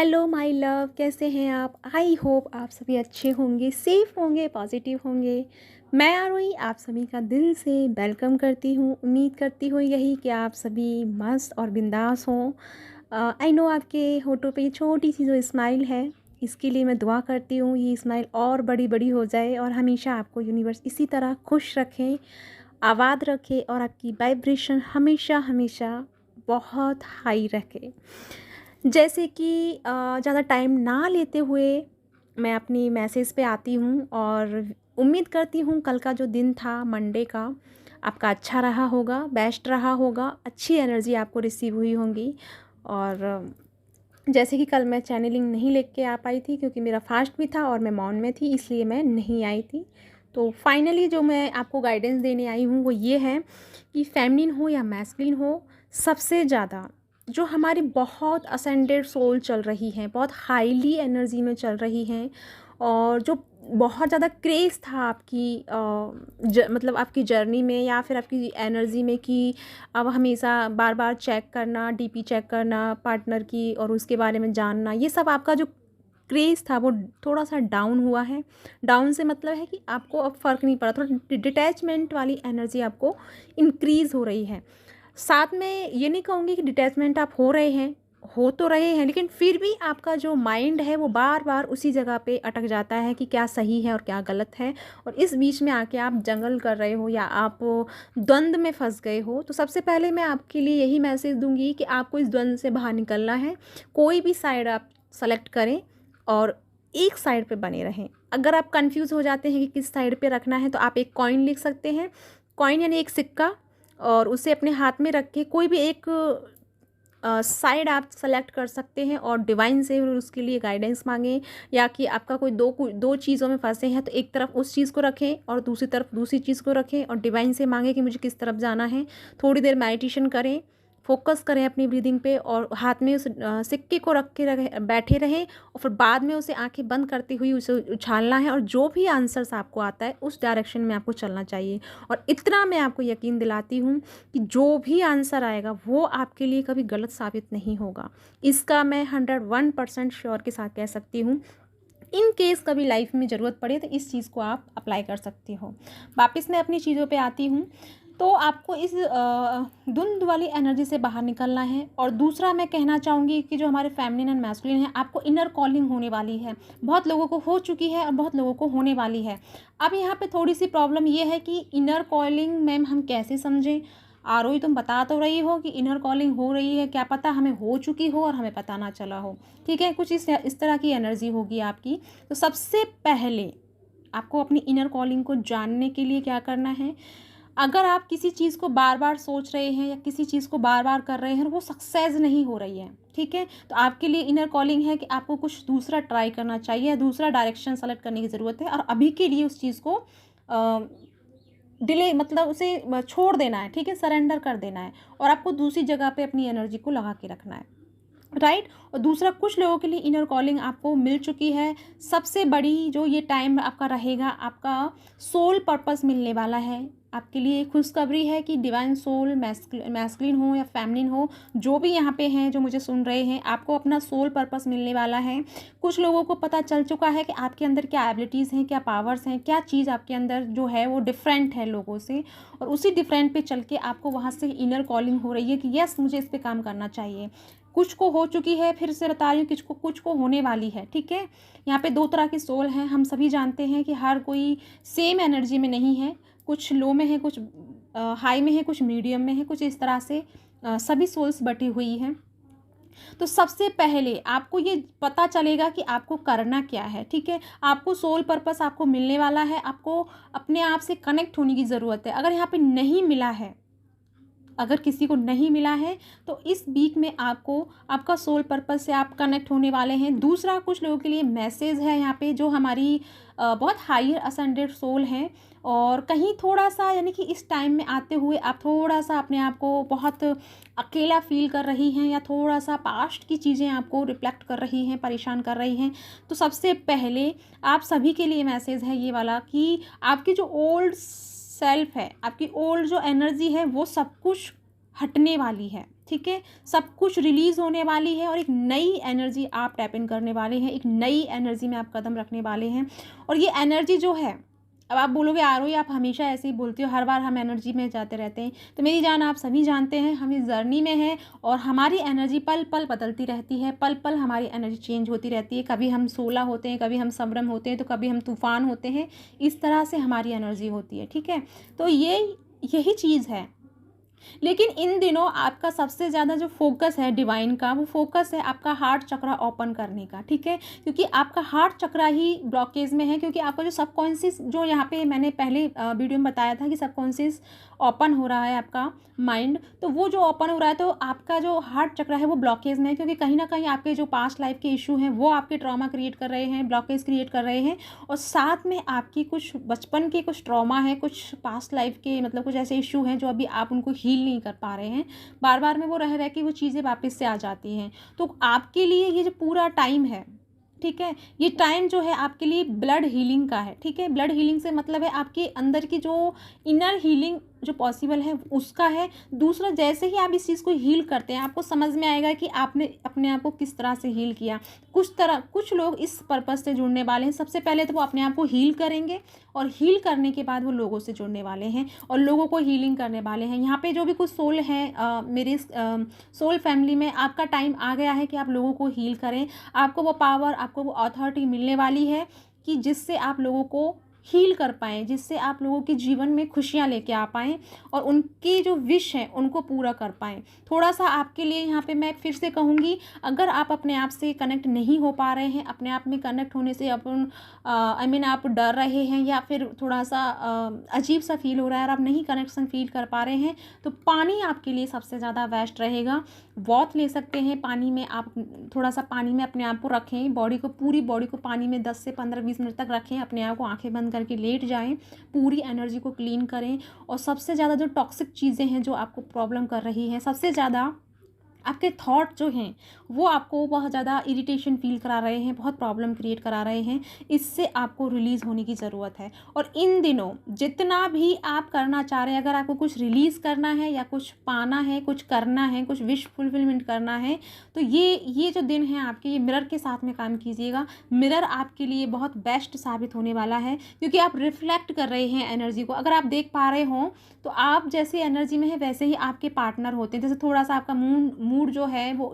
Hello my love, कैसे हैं आप। आई होप आप सभी अच्छे होंगे, सेफ़ होंगे, पॉजिटिव होंगे। मैं आरोही आप सभी का दिल से वेलकम करती हूँ। उम्मीद करती हूँ यही कि आप सभी मस्त और बिंदास हों। आई नो आपके होठों पे ये छोटी सी जो स्माइल है, इसके लिए मैं दुआ करती हूँ ये स्माइल और बड़ी बड़ी हो जाए और हमेशा आपको यूनिवर्स इसी तरह खुश रखें, आबाद रखे और आपकी वाइब्रेशन हमेशा हमेशा बहुत हाई रखे। जैसे कि ज़्यादा टाइम ना लेते हुए मैं अपनी मैसेज पे आती हूँ और उम्मीद करती हूँ कल का जो दिन था मंडे का आपका अच्छा रहा होगा, बेस्ट रहा होगा, अच्छी एनर्जी आपको रिसीव हुई होंगी। और जैसे कि कल मैं चैनलिंग नहीं लेके आ पाई थी क्योंकि मेरा फास्ट भी था और मैं मौन में थी, इसलिए मैं नहीं आई थी। तो फाइनली जो मैं आपको गाइडेंस देने आई हूँ वो ये है कि फेमिनिन हो या मैस्कुलिन हो, सबसे ज़्यादा जो हमारी बहुत असेंडेड सोल चल रही हैं, बहुत हाईली एनर्जी में चल रही हैं और जो बहुत ज़्यादा क्रेज़ था आपकी मतलब आपकी जर्नी में या फिर आपकी एनर्जी में कि अब हमेशा बार बार चेक करना, डीपी चेक करना पार्टनर की और उसके बारे में जानना, ये सब आपका जो क्रेज़ था वो थोड़ा सा डाउन हुआ है। डाउन से मतलब है कि आपको अब फ़र्क नहीं पड़ा, थोड़ा डिटैचमेंट वाली एनर्जी आपको इंक्रीज़ हो रही है। साथ में ये नहीं कहूँगी कि डिटैचमेंट आप हो रहे हैं, हो तो रहे हैं, लेकिन फिर भी आपका जो माइंड है वो बार बार उसी जगह पे अटक जाता है कि क्या सही है और क्या गलत है। और इस बीच में आके आप जंगल कर रहे हो या आप द्वंद्व में फंस गए हो। तो सबसे पहले मैं आपके लिए यही मैसेज दूंगी कि आपको इस द्वंद्व से बाहर निकलना है। कोई भी साइड आप सेलेक्ट करें और एक साइड पे बने रहें। अगर आप कंफ्यूज हो जाते हैं कि किस साइड पे रखना है तो आप एक कॉइन लिख सकते हैं। कॉइन यानी एक सिक्का, और उसे अपने हाथ में रख के कोई भी एक साइड आप सेलेक्ट कर सकते हैं और डिवाइन से उसके लिए गाइडेंस मांगें। या कि आपका कोई दो चीज़ों में फंसे हैं तो एक तरफ उस चीज़ को रखें और दूसरी तरफ दूसरी चीज़ को रखें और डिवाइन से मांगें कि मुझे किस तरफ जाना है। थोड़ी देर मेडिटेशन करें, फोकस करें अपनी ब्रीदिंग पे और हाथ में उस सिक्के को रख के बैठे रहें और फिर बाद में उसे आंखें बंद करती हुई उसे उछालना है और जो भी आंसर्स आपको आता है उस डायरेक्शन में आपको चलना चाहिए। और इतना मैं आपको यकीन दिलाती हूँ कि जो भी आंसर आएगा वो आपके लिए कभी गलत साबित नहीं होगा। इसका मैं 101% श्योर के साथ कह सकती हूँ। इन केस कभी लाइफ में ज़रूरत पड़े तो इस चीज़ को आप अप्लाई कर सकते हो। वापस मैं अपनी चीज़ों पे आती हूँ। तो आपको इस धुंध वाली एनर्जी से बाहर निकलना है। और दूसरा मैं कहना चाहूँगी कि जो हमारे फेमिनिन एंड मैस्कुलिन है, आपको इनर कॉलिंग होने वाली है। बहुत लोगों को हो चुकी है और बहुत लोगों को होने वाली है। अब यहाँ पे थोड़ी सी प्रॉब्लम ये है कि इनर कॉलिंग मैम हम कैसे समझें। आरोही तुम बता तो रही हो कि इनर कॉलिंग हो रही है, क्या पता हमें हो चुकी हो और हमें पता ना चला हो। ठीक है, कुछ इस तरह की एनर्जी होगी आपकी। तो सबसे पहले आपको अपनी इनर कॉलिंग को जानने के लिए क्या करना है। अगर आप किसी चीज़ को बार बार सोच रहे हैं या किसी चीज़ को बार बार कर रहे हैं और वो सक्सेस नहीं हो रही है, ठीक है, तो आपके लिए इनर कॉलिंग है कि आपको कुछ दूसरा ट्राई करना चाहिए, दूसरा डायरेक्शन सेलेक्ट करने की ज़रूरत है और अभी के लिए उस चीज़ को डिले मतलब उसे छोड़ देना है। ठीक है, सरेंडर कर देना है और आपको दूसरी जगह पे अपनी एनर्जी को लगा के रखना है। राइट। और दूसरा, कुछ लोगों के लिए इनर कॉलिंग आपको मिल चुकी है। सबसे बड़ी जो ये टाइम आपका रहेगा, आपका सोल पर्पस मिलने वाला है। आपके लिए खुशखबरी है कि डिवाइन सोल मैस्कुलिन हो या फेमिनिन हो, जो भी यहाँ पे हैं जो मुझे सुन रहे हैं, आपको अपना सोल पर्पस मिलने वाला है। कुछ लोगों को पता चल चुका है कि आपके अंदर क्या एबिलिटीज़ हैं, क्या पावर्स हैं, क्या चीज़ आपके अंदर जो है वो डिफरेंट है लोगों से, और उसी डिफरेंट पे चल के आपको वहाँ से इनर कॉलिंग हो रही है कि यस मुझे इस पर काम करना चाहिए। कुछ को हो चुकी है, फिर से बता रही हूँ, कुछ को होने वाली है। ठीक है, यहाँ पे दो तरह के सोल हैं। हम सभी जानते हैं कि हर कोई सेम एनर्जी में नहीं है, कुछ लो में है, कुछ हाई में है, कुछ मीडियम में है, कुछ इस तरह से सभी सोल्स बटी हुई हैं। तो सबसे पहले आपको ये पता चलेगा कि आपको करना क्या है। ठीक है, आपको सोल पर्पस आपको मिलने वाला है। आपको अपने आप से कनेक्ट होने की ज़रूरत है। अगर यहाँ पे नहीं मिला है, अगर किसी को नहीं मिला है तो इस वीक में आपको आपका सोल पर्पस से आप कनेक्ट होने वाले हैं। दूसरा, कुछ लोगों के लिए मैसेज है यहाँ पे जो हमारी बहुत हायर असेंडेड सोल हैं और कहीं थोड़ा सा यानी कि इस टाइम में आते हुए आप थोड़ा सा अपने आप को बहुत अकेला फील कर रही हैं या थोड़ा सा पास्ट की चीज़ें आपको रिफ्लेक्ट कर रही हैं, परेशान कर रही हैं। तो सबसे पहले आप सभी के लिए मैसेज है ये वाला कि आपकी जो ओल्ड सेल्फ है, आपकी ओल्ड जो एनर्जी है, वो सब कुछ हटने वाली है। ठीक है, सब कुछ रिलीज़ होने वाली है और एक नई एनर्जी आप टैप इन करने वाले हैं, एक नई एनर्जी में आप कदम रखने वाले हैं। और ये एनर्जी जो है, अब आप बोलोगे आरोही आप हमेशा ऐसे ही बोलती हो, हर बार हम एनर्जी में जाते रहते हैं। तो मेरी जान, आप सभी जानते हैं हम इस जर्नी में हैं और हमारी एनर्जी पल पल बदलती रहती है, पल पल हमारी एनर्जी चेंज होती रहती है। कभी हम सोलह होते हैं, कभी हम संभ्रम होते हैं, तो कभी हम तूफान होते हैं। इस तरह से हमारी एनर्जी होती है, ठीक है। तो यही चीज़ है। लेकिन इन दिनों आपका सबसे ज़्यादा जो फोकस है डिवाइन का, वो फोकस है आपका हार्ट चक्रा ओपन करने का, ठीक है। क्योंकि आपका हार्ट चक्रा ही ब्लॉकेज में है, क्योंकि आपका जो सबकॉन्शियस, जो यहाँ पे मैंने पहले वीडियो में बताया था कि सबकॉन्शियस ओपन हो रहा है आपका माइंड, तो वो जो ओपन हो रहा है तो आपका जो हार्ट चक्रा है वो ब्लॉकेज में है, क्योंकि कहीं ना कहीं आपके जो पास्ट लाइफ के इशू हैं वो आपके ट्रॉमा क्रिएट कर रहे हैं, ब्लॉकेज क्रिएट कर रहे हैं। और साथ में आपकी कुछ बचपन के कुछ ट्रॉमा है, कुछ पास्ट लाइफ के मतलब कुछ ऐसे इशू हैं जो अभी आप उनको हील नहीं कर पा रहे हैं, बार बार में वो रह के वो चीज़ें वापस से आ जाती हैं। तो आपके लिए ये जो पूरा टाइम है, ठीक है, ये टाइम जो है आपके लिए ब्लड हीलिंग का है, ठीक है। ब्लड हीलिंग से मतलब है आपके अंदर की जो इनर हीलिंग जो पॉसिबल है उसका है। दूसरा, जैसे ही आप इस चीज़ को हील करते हैं आपको समझ में आएगा कि आपने अपने आप को किस तरह से हील किया। कुछ लोग इस पर्पस से जुड़ने वाले हैं। सबसे पहले तो वो अपने आप को हील करेंगे और हील करने के बाद वो लोगों से जुड़ने वाले हैं और लोगों को हीलिंग करने वाले हैं। यहाँ पे जो भी कुछ सोल हैं मेरी सोल फैमिली में, आपका टाइम आ गया है कि आप लोगों को हील करें। आपको वो पावर, आपको वो अथॉरिटी मिलने वाली है कि जिससे आप लोगों को हील कर पाएँ, जिससे आप लोगों के जीवन में खुशियाँ लेके आ पाएँ और उनकी जो विश है उनको पूरा कर पाएँ। थोड़ा सा आपके लिए यहाँ पे मैं फिर से कहूँगी, अगर आप अपने आप से कनेक्ट नहीं हो पा रहे हैं, अपने आप में कनेक्ट होने से आप डर रहे हैं या फिर थोड़ा सा अजीब सा फील हो रहा है और आप नहीं कनेक्शन फील कर पा रहे हैं, तो पानी आपके लिए सबसे ज़्यादा बेस्ट रहेगा। वॉथ ले सकते हैं पानी में, आप थोड़ा सा पानी में अपने आप को रखें, पूरी बॉडी को पानी में 10 से 15-20 मिनट तक रखें, अपने आप को आंखें बंद करके लेट जाएं, पूरी एनर्जी को क्लीन करें। और सबसे ज़्यादा जो टॉक्सिक चीज़ें हैं जो आपको प्रॉब्लम कर रही हैं, सबसे ज़्यादा आपके थॉट जो हैं वो आपको बहुत ज़्यादा इरिटेशन फील करा रहे हैं, बहुत प्रॉब्लम क्रिएट करा रहे हैं, इससे आपको रिलीज़ होने की ज़रूरत है। और इन दिनों जितना भी आप करना चाह रहे हैं, अगर आपको कुछ रिलीज़ करना है या कुछ पाना है, कुछ करना है, कुछ विश फुलफिलमेंट करना है, तो ये जो दिन है आपके, ये मिरर के साथ में काम कीजिएगा। मिरर आपके लिए बहुत बेस्ट साबित होने वाला है, क्योंकि आप रिफ्लेक्ट कर रहे हैं एनर्जी को। अगर आप देख पा रहे हो तो आप जैसे एनर्जी में है वैसे ही आपके पार्टनर होते हैं। जैसे थोड़ा सा आपका मूड जो है वो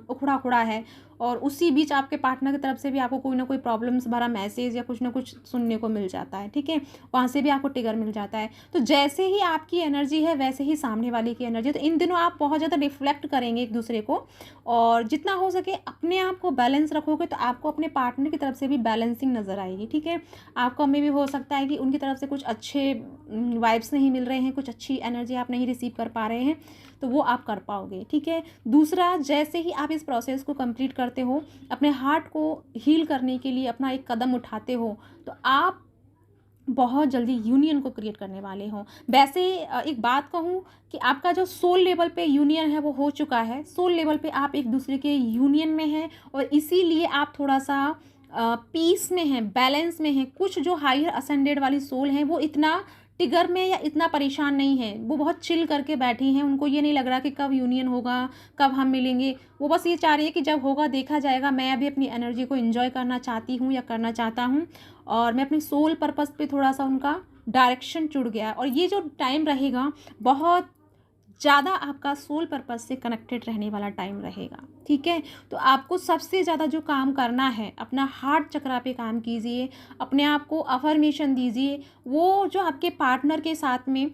उखड़ा उखड़ा है और उसी बीच आपके पार्टनर की तरफ से भी आपको कोई ना कोई प्रॉब्लम्स भरा मैसेज या कुछ ना कुछ सुनने को मिल जाता है, ठीक है, वहाँ से भी आपको ट्रिगर मिल जाता है। तो जैसे ही आपकी एनर्जी है वैसे ही सामने वाले की एनर्जी है। तो इन दिनों आप बहुत ज़्यादा रिफ्लेक्ट करेंगे एक दूसरे को, और जितना हो सके अपने आप को बैलेंस रखोगे तो आपको अपने पार्टनर की तरफ से भी बैलेंसिंग नज़र आएगी, ठीक है। आपको में भी हो सकता है कि उनकी तरफ से कुछ अच्छे वाइब्स नहीं मिल रहे हैं, कुछ अच्छी एनर्जी आप नहीं रिसीव कर पा रहे हैं, तो वो आप कर पाओगे, ठीक है। दूसरा, जैसे ही आप इस प्रोसेस को कंप्लीट करते हो, अपने हार्ट को हील करने के लिए अपना एक कदम उठाते हो, तो आप बहुत जल्दी यूनियन को क्रिएट करने वाले हो। वैसे एक बात कहूँ कि आपका जो सोल लेवल पे यूनियन है वो हो चुका है। सोल लेवल पे आप एक दूसरे के यूनियन में हैं और इसीलिए आप थोड़ा सा पीस में हैं, बैलेंस में हैं। कुछ जो हायर असेंडेड वाली सोल हैं वो इतना टिगर में या इतना परेशान नहीं है, वो बहुत चिल करके बैठी हैं। उनको ये नहीं लग रहा कि कब यूनियन होगा, कब हम मिलेंगे। वो बस ये चाह रही है कि जब होगा देखा जाएगा। मैं अभी अपनी एनर्जी को एंजॉय करना चाहती हूँ या करना चाहता हूँ, और मैं अपनी सोल पर्पस पे थोड़ा सा उनका डायरेक्शन जुड़ गया। और ये जो टाइम रहेगा बहुत ज़्यादा आपका सोल पर्पस से कनेक्टेड रहने वाला टाइम रहेगा, ठीक है। तो आपको सबसे ज़्यादा जो काम करना है, अपना हार्ट चक्रा पे काम कीजिए, अपने आप को अफर्मेशन दीजिए। वो जो आपके पार्टनर के साथ में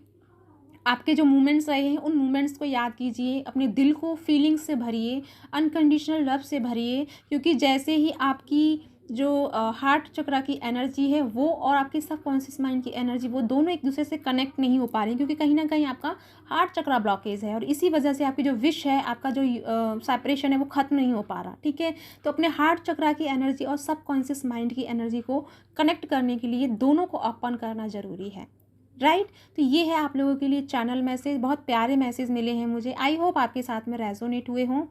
आपके जो मोमेंट्स रहे हैं उन मोमेंट्स को याद कीजिए, अपने दिल को फीलिंग्स से भरिए, अनकंडीशनल लव से भरिए। क्योंकि जैसे ही आपकी जो हार्ट चक्रा की एनर्जी है वो और आपके सबकॉन्शियस माइंड की एनर्जी, वो दोनों एक दूसरे से कनेक्ट नहीं हो पा रही, क्योंकि कहीं ना कहीं आपका हार्ट चक्रा ब्लॉकेज है और इसी वजह से आपकी जो विश है, आपका जो सेपरेशन है वो ख़त्म नहीं हो पा रहा, ठीक है। तो अपने हार्ट चक्रा की एनर्जी और सबकॉन्शियस माइंड की एनर्जी को कनेक्ट करने के लिए दोनों को ओपन करना ज़रूरी है, राइट। तो ये है आप लोगों के लिए चैनल मैसेज। बहुत प्यारे मैसेज मिले हैं मुझे, आई होप आपके साथ में रेजोनेट हुए हों।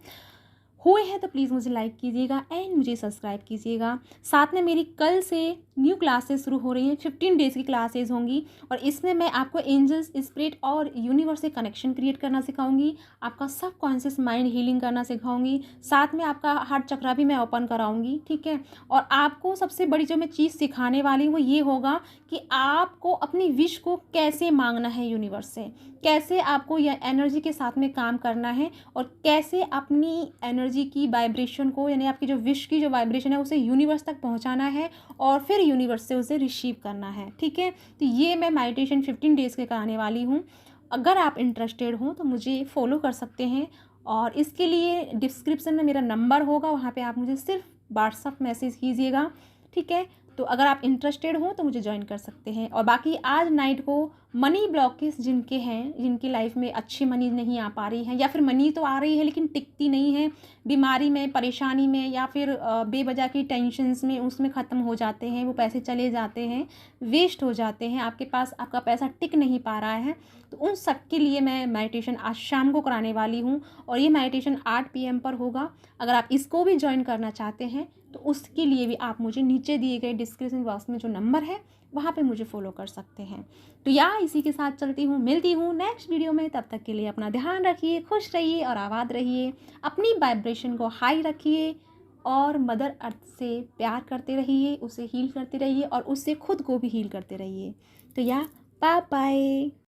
हुए हैं तो प्लीज़ मुझे लाइक कीजिएगा एंड मुझे सब्सक्राइब कीजिएगा। साथ में मेरी कल से न्यू क्लासेस शुरू हो रही हैं, 15 डेज़ की क्लासेस होंगी और इसमें मैं आपको एंजल्स, स्पिरिट और यूनिवर्स से कनेक्शन क्रिएट करना सिखाऊंगी, आपका सब कॉन्शियस माइंड हीलिंग करना सिखाऊंगी, साथ में आपका हार्ट चक्रा भी मैं ओपन कराऊंगी, ठीक है। और आपको सबसे बड़ी जो मैं चीज़ सिखाने वाली हूँ वो ये होगा कि आपको अपनी विश को कैसे मांगना है यूनिवर्स से, कैसे आपको यह एनर्जी के साथ में काम करना है और कैसे अपनी एनर्जी की वाइब्रेशन को, यानी आपकी जो विश की जो वाइब्रेशन है उसे यूनिवर्स तक पहुंचाना है और फिर यूनिवर्स से उसे रिसीव करना है, ठीक है। तो ये मैं मेडिटेशन 15 डेज़ के कराने वाली हूँ। अगर आप इंटरेस्टेड हो तो मुझे फॉलो कर सकते हैं और इसके लिए डिस्क्रिप्शन में मेरा नंबर होगा, वहाँ पे आप मुझे सिर्फ व्हाट्सअप मैसेज कीजिएगा, ठीक है। तो अगर आप इंटरेस्टेड हो तो मुझे ज्वाइन कर सकते हैं। और बाकी आज नाइट को मनी ब्लॉकेज जिनके हैं, जिनकी लाइफ में अच्छी मनी नहीं आ पा रही है या फिर मनी तो आ रही है लेकिन टिकती नहीं है, बीमारी में, परेशानी में या फिर बेवजह की टेंशन्स में उसमें ख़त्म हो जाते हैं, वो पैसे चले जाते हैं, वेस्ट हो जाते हैं, आपके पास आपका पैसा टिक नहीं पा रहा है, तो उन सब के लिए मैं मेडिटेशन आज शाम को कराने वाली हूँ और ये मेडिटेशन 8 PM पर होगा। अगर आप इसको भी ज्वाइन करना चाहते हैं तो उसके लिए भी आप मुझे नीचे दिए गए डिस्क्रिप्शन बॉक्स में जो नंबर है वहाँ पे मुझे फॉलो कर सकते हैं। तो इसी के साथ चलती हूँ, मिलती हूँ नेक्स्ट वीडियो में। तब तक के लिए अपना ध्यान रखिए, खुश रहिए और आबाद रहिए, अपनी वाइब्रेशन को हाई रखिए और मदर अर्थ से प्यार करते रहिए, उसे हील करते रहिए और उससे खुद को भी हील करते रहिए। तो बाय बाय।